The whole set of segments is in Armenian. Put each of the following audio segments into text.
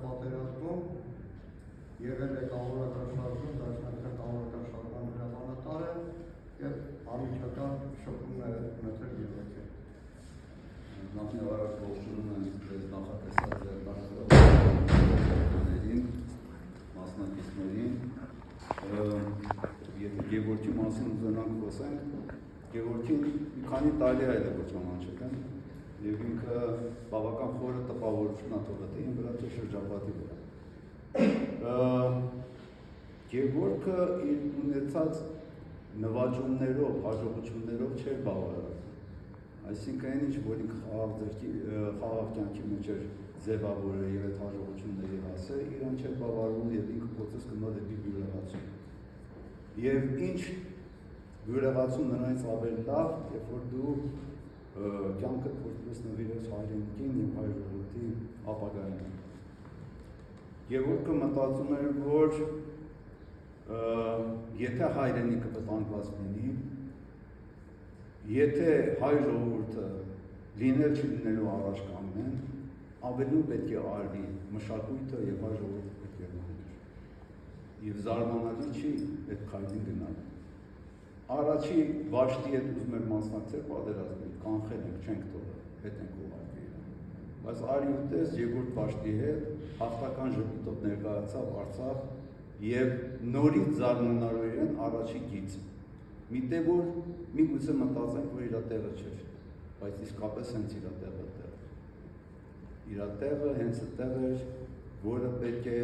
պատերազմում եղել է կամավորական շարժում, դաշնակցության կամավորական շարժման հրամանատարը եւ անմիջական շփումներ ունեցել եկել։ Նախնի առաջ ողջունում եմ ձեզ նախատեսած երդասարտներին, մասնակիցներին։ Եթե Գևորգի մասին ուզենանք խոսենք, Գևորգին մի քանի տարի այլ է ոչ ճանաչել են եւ ինքը բավական խորը տպավորություն ա թողել իմ վրա թե շրջապատի վրա։ Գևորգը իր ունեցած նվաճումներով, հաջողություններով չէր բավարարում։ Այսինքն այն ինչ, որ ինքը խաղաղ կյանքի մեջ էր ձևավորել եւ այդ հաջողությունների հասել, իրան չէր բավարարում եւ ինքը փորձեց գնալ դեպի բյուրեղացում։ Եվ ինչ բյուրեղացում նրանից ավելի լավ, երբ որ դու կյանքդ փորձես նվիրես հայրենիքին եւ հայ ժողովրդի ապագային։ Գևորգը մտածում էր, որ եթե հայրենիքը վտանգված լինի, եթե հայ ժողովուրդը լինել չլինելու առաջ կանգնեն, ավելի պետք է արվի մշակույթը եւ հայ ժողովուրդը պետք է մահներ։ Եվ զարմանալի չի այդ քայլին գնալ։ Առաջի վաշտի հետ ուզում էր մասնակցել պատերազմին, կանխել ենք, չենք թողել, հետ ենք ուղարկել իրան։ Բայց արի ու տես Գևորգ Վաշտի հետ հաղթական ժպիտով ներկայացավ Արցախ եւ նորից զարմանալիորեն առաջի գիծ։ Միտեղ որ միգուցե մտածենք, որ իր տեղը չէր, բայց իսկապես հենց իր տեղը էր։ Իր տեղը հենց այդտեղ էր, որը պետք է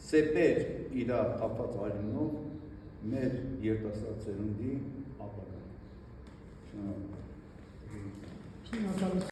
սեպեր իր թափած արյունով մեր երիտասարդ սերունդի ապագան։ Շնորհակալ եմ։